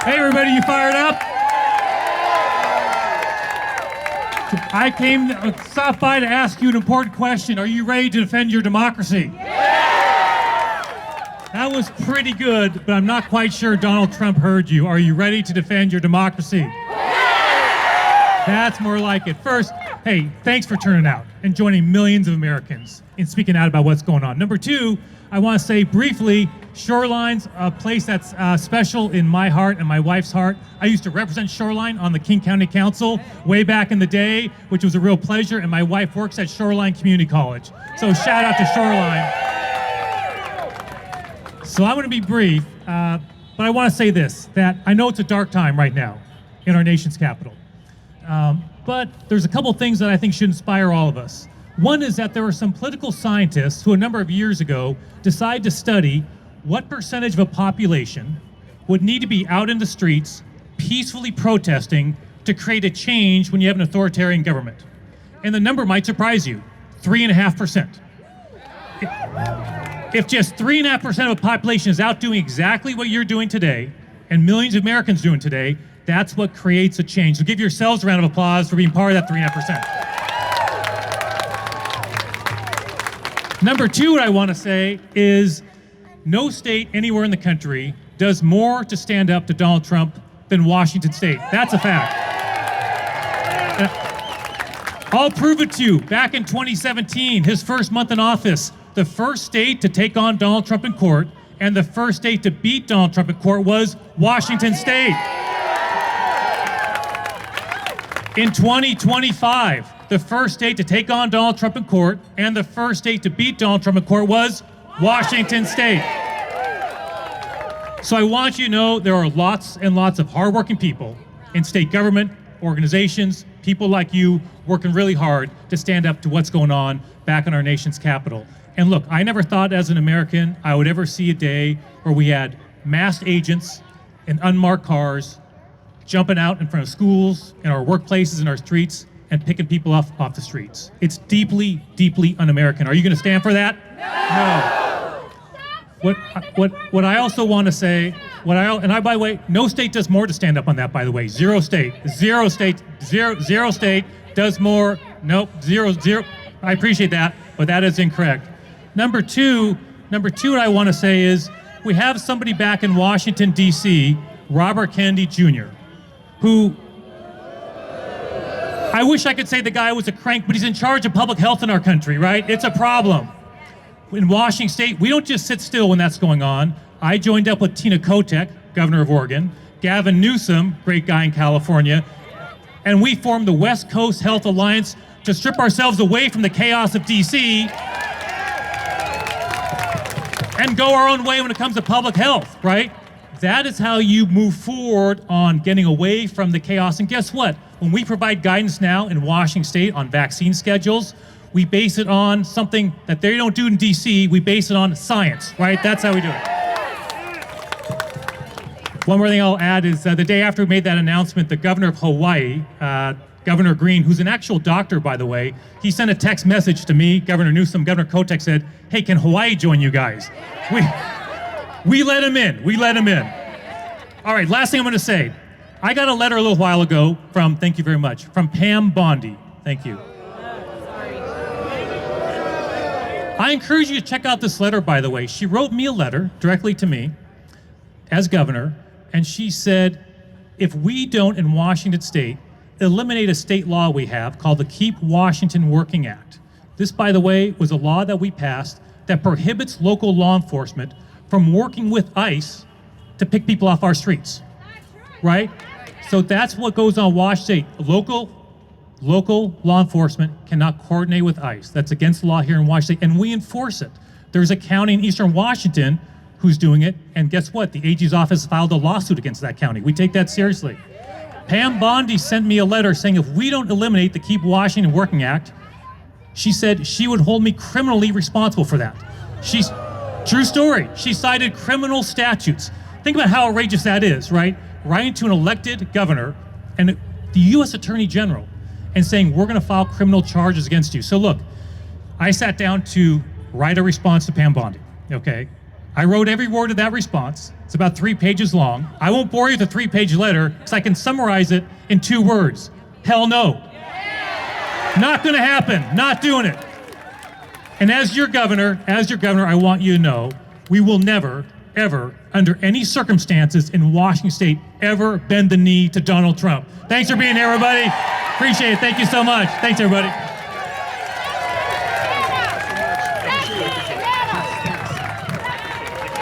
Hey everybody, you fired up? I came stopped by to ask you an important question. Are you ready to defend your democracy? That was pretty good, but I'm not quite sure Donald Trump heard you. Are you ready to defend your democracy? That's more like it. First, hey, thanks for turning out and joining millions of Americans in speaking out about what's going on. Number two, I want to say briefly, Shoreline's a place that's special in my heart and my wife's heart. I used to represent Shoreline on the King County Council way back in the day, which was a real pleasure, and my wife works at Shoreline Community College. So shout out to Shoreline. So I'm going to be brief, but I want to say this, that I know it's a dark time right now in our nation's capital. But there's a couple things that I think should inspire all of us. One is that there were some political scientists who a number of years ago decided to study what percentage of a population would need to be out in the streets peacefully protesting to create a change when you have an authoritarian government. And the number might surprise you, 3.5%. If just 3.5% of the population is out doing exactly what you're doing today, and millions of Americans doing today, that's what creates a change. So give yourselves a round of applause for being part of that 3.5%. Number two, what I want to say is no state anywhere in the country does more to stand up to Donald Trump than Washington State. That's a fact. I'll prove it to you. Back in 2017, his first month in office, the first state to take on Donald Trump in court and the first state to beat Donald Trump in court was Washington State. In 2025, the first state to take on Donald Trump in court and the first state to beat Donald Trump in court was Washington State. So I want you to know there are lots and lots of hardworking people in state government, organizations, people like you working really hard to stand up to what's going on back in our nation's capital. And look, I never thought as an American I would ever see a day where we had masked agents in unmarked cars jumping out in front of schools, in our workplaces, in our streets, and picking people off the streets. It's deeply, deeply un-American. Are you going to stand for that? No. What I also want to say, by the way, no state does more to stand up on that, by the way. Zero state does more. Nope, zero. I appreciate that, but that is incorrect. Number two, what I want to say is we have somebody back in Washington, D.C., Robert Kennedy Jr., who I wish I could say the guy was a crank, but he's in charge of public health in our country, right? It's a problem. In Washington State, we don't just sit still when that's going on. I joined up with Tina Kotek, governor of Oregon, Gavin Newsom, great guy in California, and we formed the West Coast Health Alliance to strip ourselves away from the chaos of D.C. and go our own way when it comes to public health, right? That is how you move forward on getting away from the chaos. And guess what? When we provide guidance now in Washington State on vaccine schedules, we base it on something that they don't do in DC. We base it on science, right? That's how we do it. One more thing I'll add is the day after we made that announcement, the governor of Hawaii, Governor Green, who's an actual doctor, by the way, he sent a text message to me, Governor Newsom. Governor Kotek said, hey, can Hawaii join you guys? We let him in. All right, last thing I'm going to say. I got a letter a little while ago from, thank you very much, from Pam Bondi. Thank you. I encourage you to check out this letter, by the way. She wrote me a letter directly to me as governor, and she said, if we don't in Washington State eliminate a state law we have called the Keep Washington Working Act. This, by the way, was a law that we passed that prohibits local law enforcement from working with ICE to pick people off our streets, right? So that's what goes on in Washington State. Local law enforcement cannot coordinate with ICE. That's against the law here in Washington State, and we enforce it. There's a county in Eastern Washington who's doing it, and guess what? The AG's office filed a lawsuit against that county. We take that seriously. Pam Bondi sent me a letter saying if we don't eliminate the Keep Washington Working Act, she said she would hold me criminally responsible for that. True story. She cited criminal statutes. Think about how outrageous that is, right? Writing to an elected governor and the U.S. Attorney General and saying, we're going to file criminal charges against you. So look, I sat down to write a response to Pam Bondi, okay? I wrote every word of that response. It's about 3 pages long. I won't bore you with a 3-page letter because I can summarize it in 2 words. Hell no. Not gonna happen, not doing it. And as your governor, I want you to know, we will never, ever, under any circumstances in Washington State, ever bend the knee to Donald Trump. Thanks for being here, everybody. Appreciate it, thank you so much. Thanks, everybody.